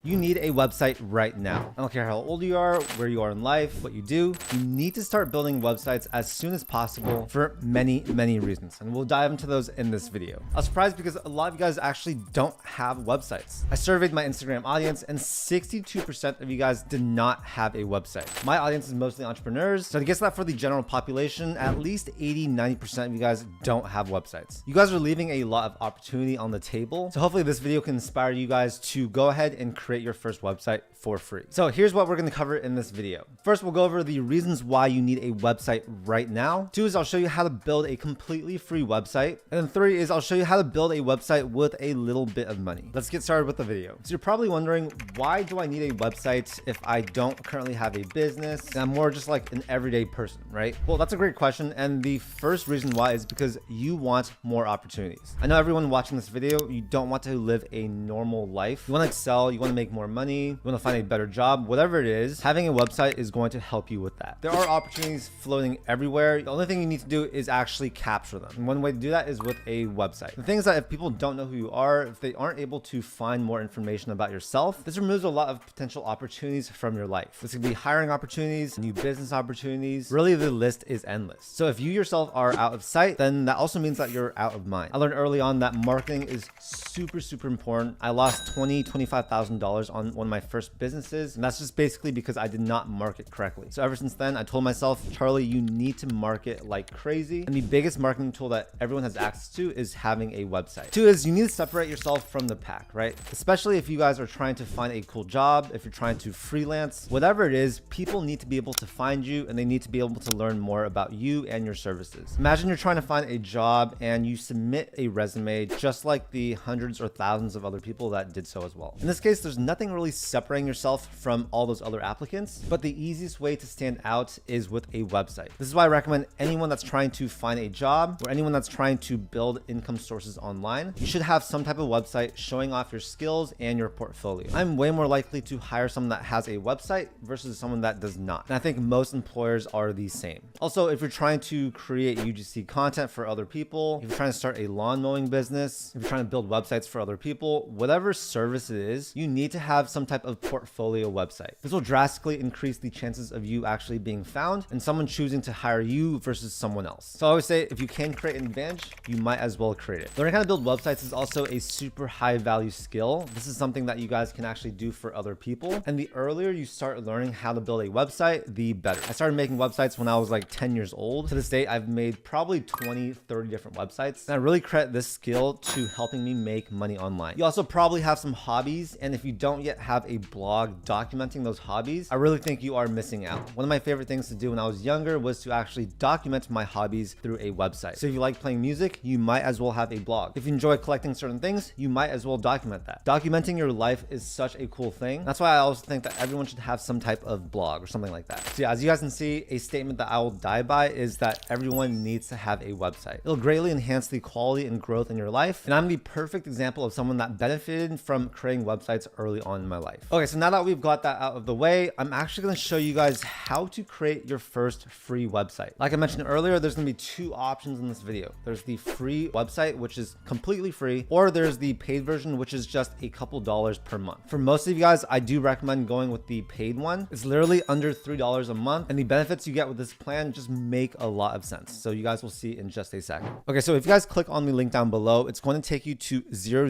You need a website right now. I don't care how old you are, where you are in life, what you do. You need to start building websites as soon as possible for many, many reasons. And we'll dive into those in this video. I was surprised because a lot of you guys actually don't have websites. I surveyed my Instagram audience and 62% of you guys did not have a website. My audience is mostly entrepreneurs. So to guess that for the general population, at least 80-90% of you guys don't have websites. You guys are leaving a lot of opportunity on the table. So hopefully this video can inspire you guys to go ahead and create your first website for free. So here's what we're going to cover in this video. First, we'll go over the reasons why you need a website right now. 2 is I'll show you how to build a completely free website. And then 3 is I'll show you how to build a website with a little bit of money. Let's get started with the video. So you're probably wondering, why do I need a website if I don't currently have a business and I'm more just like an everyday person, right? Well, that's a great question. And the first reason why is because you want more opportunities. I know everyone watching this video, you don't want to live a normal life. You want to excel, you want to make more money, you want to find a better job, whatever it is, having a website is going to help you with that. There are opportunities floating everywhere. The only thing you need to do is actually capture them. And one way to do that is with a website. The thing is that if people don't know who you are, if they aren't able to find more information about yourself, this removes a lot of potential opportunities from your life. This could be hiring opportunities, new business opportunities. Really, the list is endless. So if you yourself are out of sight, then that also means that you're out of mind. I learned early on that marketing is super important. I lost $25,000 on one of my first businesses, and that's just basically because I did not market correctly. So ever since then, I told myself, Charlie, you need to market like crazy. And the biggest marketing tool that everyone has access to is having a website. 2 is you need to separate yourself from the pack, right? Especially if you guys are trying to find a cool job, if you're trying to freelance, whatever it is, people need to be able to find you and they need to be able to learn more about you and your services. Imagine you're trying to find a job and you submit a resume just like the hundreds or thousands of other people that did so as well. In this case, there's nothing really separating yourself from all those other applicants, but the easiest way to stand out is with a website. This is why I recommend anyone that's trying to find a job or anyone that's trying to build income sources online, you should have some type of website showing off your skills and your portfolio. I'm way more likely to hire someone that has a website versus someone that does not. And I think most employers are the same. Also, if you're trying to create UGC content for other people, if you're trying to start a lawn mowing business, if you're trying to build websites for other people, whatever service it is, you need to have some type of portfolio website. This will drastically increase the chances of you actually being found and someone choosing to hire you versus someone else. So I always say, if you can create an advantage, you might as well create it. Learning how to build websites is also a super high value skill. This is something that you guys can actually do for other people. And the earlier you start learning how to build a website, the better. I started making websites when I was like 10 years old. To this day, I've made probably 20, 30 different websites. And I really credit this skill to helping me make money online. You also probably have some hobbies. And if you don't yet have a blog documenting those hobbies, I really think you are missing out. One of my favorite things to do when I was younger was to actually document my hobbies through a website. So if you like playing music, you might as well have a blog. If you enjoy collecting certain things, you might as well document that. Documenting your life is such a cool thing. That's why I also think that everyone should have some type of blog or something like that. So yeah, as you guys can see, a statement that I will die by is that everyone needs to have a website. It'll greatly enhance the quality and growth in your life. And I'm the perfect example of someone that benefited from creating websites early on in my life. Okay, so now that we've got that out of the way, I'm actually going to show you guys how to create your first free website. Like I mentioned earlier, there's going to be 2 options in this video. There's the free website, which is completely free, or there's the paid version, which is just a couple dollars per month. For most of you guys, I do recommend going with the paid one. It's literally under $3 a month, and the benefits you get with this plan just make a lot of sense. So you guys will see in just a second. Okay, so if you guys click on the link down below, it's going to take you to 000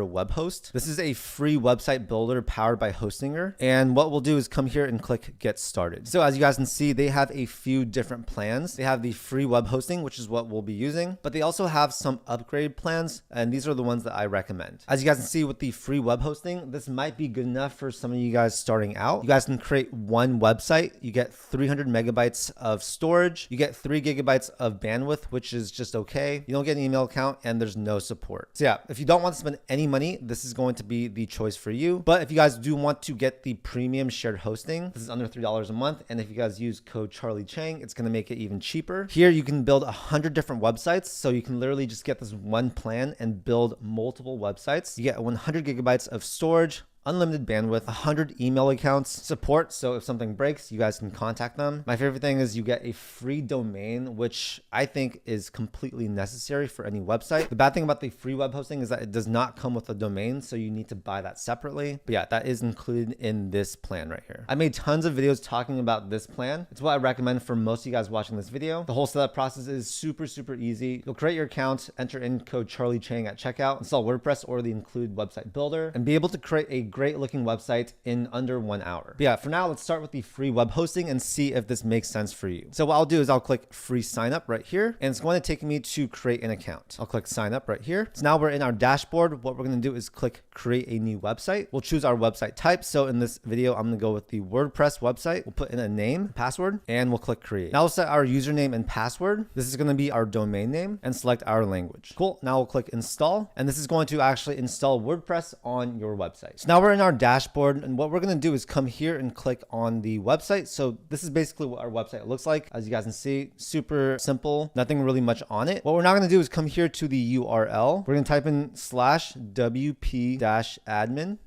Webhost. This is a free website builder powered by Hostinger. And what we'll do is come here and click get started. So as you guys can see, they have a few different plans. They have the free web hosting, which is what we'll be using, but they also have some upgrade plans. And these are the ones that I recommend. As you guys can see with the free web hosting, this might be good enough for some of you guys starting out. You guys can create one website. You get 300 megabytes of storage. You get 3 gigabytes of bandwidth, which is just okay. You don't get an email account and there's no support. So yeah, if you don't want to spend any money, this is going to be the choice for you. But if you guys do want to get the premium shared hosting, this is under $3 a month. And if you guys use code CHARLIECHANG, it's going to make it even cheaper. Here you can build 100 different websites. So you can literally just get this one plan and build multiple websites. You get 100 gigabytes of storage, unlimited bandwidth, 100 email accounts, support. So if something breaks, you guys can contact them. My favorite thing is you get a free domain, which I think is completely necessary for any website. The bad thing about the free web hosting is that it does not come with a domain, so you need to buy that separately. But yeah, that is included in this plan right here. I made tons of videos talking about this plan. It's what I recommend for most of you guys watching this video. The whole setup process is super easy. You'll create your account, enter in code CHARLIECHANG at checkout, install WordPress or the included website builder, and be able to create a great looking website in under 1 hour. But yeah, for now, let's start with the free web hosting and see if this makes sense for you. So what I'll do is I'll click free sign up right here, and it's going to take me to create an account. I'll click sign up right here. So now we're in our dashboard. What we're going to do is click create a new website. We'll choose our website type. So in this video, I'm going to go with the WordPress website. We'll put in a name, password, and we'll click create. Now we'll set our username and password. This is going to be our domain name, and select our language. Cool. Now we'll click install, and this is going to actually install WordPress on your website. So now we're in our dashboard, and what we're going to do is come here and click on the website. So this is basically what our website looks like. As you guys can see, super simple, nothing really much on it. What we're now going to do is come here to the URL. We're going to type in /wp-admin.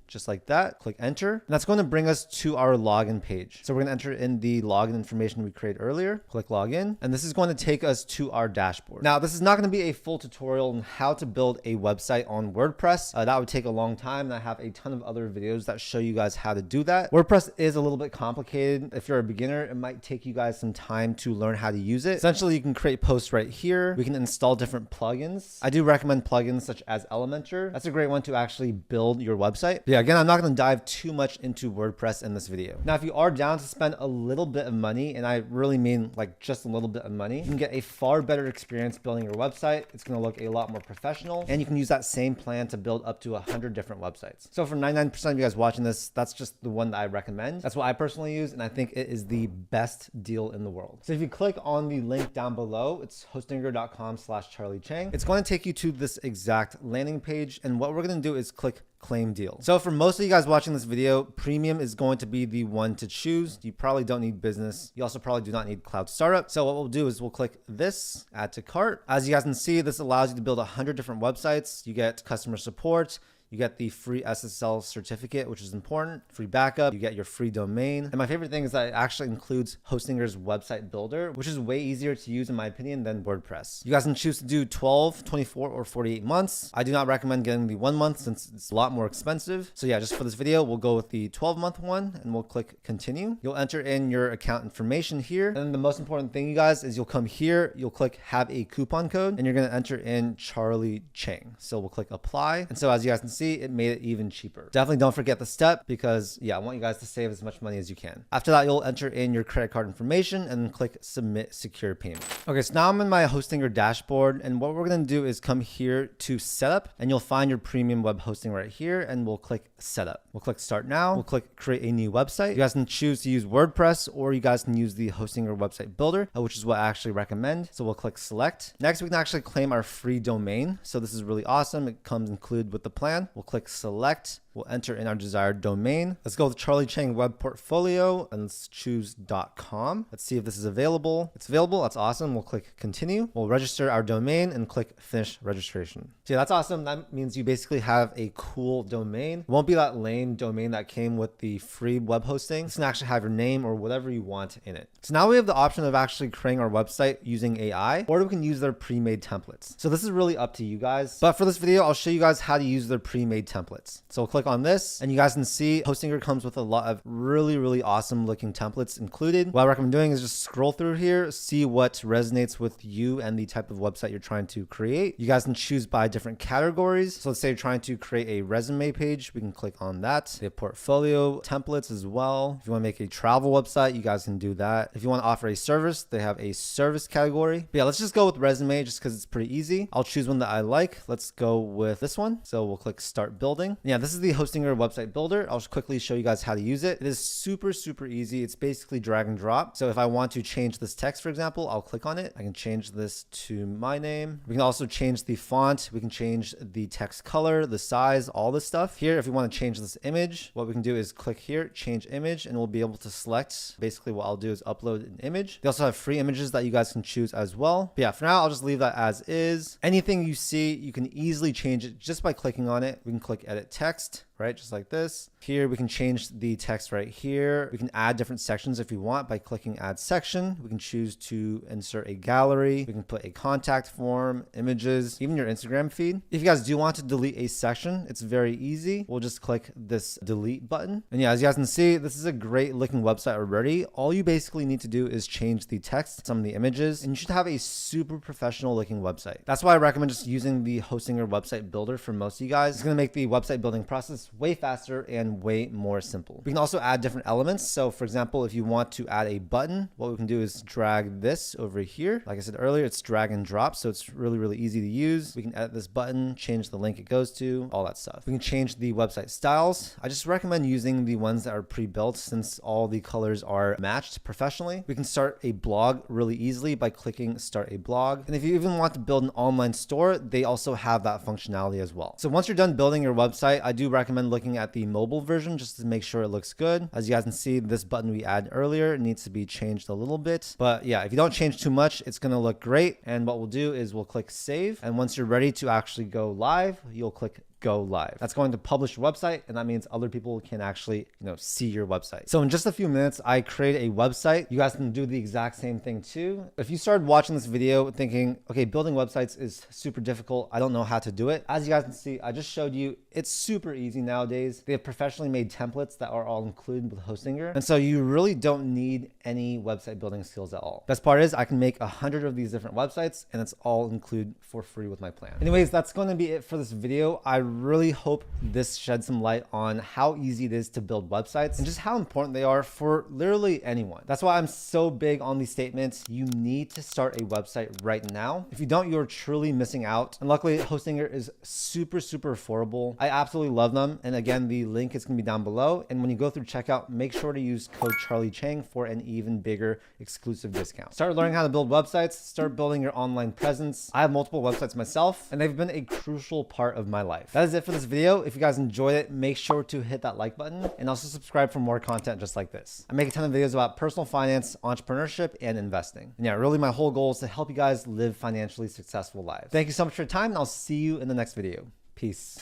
Just like that, click enter. And that's going to bring us to our login page. So we're going to enter in the login information we created earlier, click login, and this is going to take us to our dashboard. Now, this is not going to be a full tutorial on how to build a website on WordPress. That would take a long time, and I have a ton of other videos that show you guys how to do that. WordPress is a little bit complicated. If you're a beginner, it might take you guys some time to learn how to use it. Essentially, you can create posts right here. We can install different plugins. I do recommend plugins such as Elementor. That's a great one to actually build your website. But yeah, again, I'm not going to dive too much into WordPress in this video. Now, if you are down to spend a little bit of money, and I really mean like just a little bit of money, you can get a far better experience building your website. It's going to look a lot more professional, and you can use that same plan to build up to 100 different websites. So for 99% of you guys watching this, that's just the one that I recommend. That's what I personally use, and I think it is the best deal in the world. So if you click on the link down below, it's hostinger.com/CharlieChang. It's going to take you to this exact landing page, and what we're going to do is click claim deal. So for most of you guys watching this video, premium is going to be the one to choose. You probably don't need business. You also probably do not need cloud startup. So what we'll do is we'll click this, add to cart. As you guys can see, this allows you to build 100 different websites. You get customer support. You get the free SSL certificate, which is important, free backup, you get your free domain. And my favorite thing is that it actually includes Hostinger's website builder, which is way easier to use in my opinion than WordPress. You guys can choose to do 12, 24, or 48 months. I do not recommend getting the 1 month since it's a lot more expensive. So yeah, just for this video, we'll go with the 12-month one, and we'll click continue. You'll enter in your account information here. And then the most important thing, you guys, is you'll come here, you'll click have a coupon code, and you're going to enter in Charlie Chang. So we'll click apply. And so as you guys can see, it made it even cheaper. Definitely don't forget the step, because yeah, I want you guys to save as much money as you can. After that, you'll enter in your credit card information and then click submit secure payment. Okay, so now I'm in my Hostinger dashboard, and what we're going to do is come here to setup, and you'll find your premium web hosting right here, and we'll click setup. We'll click start now. We'll click create a new website. You guys can choose to use WordPress, or you guys can use the Hostinger website builder, which is what I actually recommend. So we'll click select. Next, we can actually claim our free domain. So this is really awesome. It comes included with the plan. We'll click select. We'll enter in our desired domain. Let's go with Charlie Chang Web Portfolio, and let's choose .com. Let's see if this is available. It's available. That's awesome. We'll click continue. We'll register our domain and click finish registration. So yeah, that's awesome. That means you basically have a cool domain. It won't be that lame domain that came with the free web hosting. It's gonna actually have your name or whatever you want in it. So now we have the option of actually creating our website using AI, or we can use their pre-made templates. So this is really up to you guys. But for this video, I'll show you guys how to use their pre-made templates. So we'll click on this, and you guys can see Hostinger comes with a lot of really awesome looking templates included. What I recommend doing is just scroll through here, see what resonates with you and the type of website you're trying to create. You guys can choose by different categories. So let's say you're trying to create a resume page, we can click on that. They have portfolio templates as well. If you want to make a travel website, you guys can do that. If you want to offer a service, they have a service category. But yeah, let's just go with resume just because it's pretty easy. I'll choose one that I like. Let's go with this one. So we'll click start building. Yeah, this is the Hostinger website builder. I'll just quickly show you guys how to use it. It is super easy. It's basically drag and drop. So if I want to change this text, for example, I'll click on it. I can change this to my name. We can also change the font. We can change the text color, the size, all this stuff. Here, if we want to change this image, what we can do is click here, change image, and we'll be able to select. Basically, what I'll do is upload an image. They also have free images that you guys can choose as well. But yeah, for now, I'll just leave that as is. Anything you see, you can easily change it just by clicking on it. We can click edit text. right? Just like this. Here, we can change the text right here. We can add different sections if you want by clicking add section. We can choose to insert a gallery. We can put a contact form, images, even your Instagram feed. If you guys do want to delete a section, it's very easy. We'll just click this delete button. And yeah, as you guys can see, this is a great looking website already. All you basically need to do is change the text, some of the images, and you should have a super professional looking website. That's why I recommend just using the Hostinger website builder for most of you guys. It's going to make the website building process way faster and way more simple. We can also add different elements. So for example, if you want to add a button, what we can do is drag this over here. Like I said earlier, it's drag and drop. So it's really, really easy to use. We can edit this button, change the link it goes to, all that stuff. We can change the website styles. I just recommend using the ones that are pre-built since all the colors are matched professionally. We can start a blog really easily by clicking start a blog. And if you even want to build an online store, they also have that functionality as well. So once you're done building your website, I do recommend looking at the mobile version just to make sure it looks good. As you guys can see, this button we added earlier needs to be changed a little bit. But yeah, if you don't change too much, it's going to look great. And what we'll do is we'll click save. And once you're ready to actually go live, you'll click go live. That's going to publish your website, and that means other people can actually, see your website. So in just a few minutes, I created a website. You guys can do the exact same thing too. If you started watching this video thinking, okay, building websites is super difficult, I don't know how to do it. As you guys can see, I just showed you it's super easy nowadays. They have professionally made templates that are all included with Hostinger. And so you really don't need any website building skills at all. Best part is I can make 100 of these different websites and it's all included for free with my plan. Anyways, that's going to be it for this video. I really hope this sheds some light on how easy it is to build websites and just how important they are for literally anyone. That's why I'm so big on these statements. You need to start a website right now. If you don't, you're truly missing out. And luckily, Hostinger is super, super affordable. I absolutely love them. And again, the link is going to be down below. And when you go through checkout, make sure to use code CHARLIECHANG for an even bigger exclusive discount. Start learning how to build websites, start building your online presence. I have multiple websites myself, and they've been a crucial part of my life. That is it for this video. If you guys enjoyed it, make sure to hit that like button and also subscribe for more content just like this. I make a ton of videos about personal finance, entrepreneurship, and investing. And yeah, really my whole goal is to help you guys live financially successful lives. Thank you so much for your time, and I'll see you in the next video. Peace.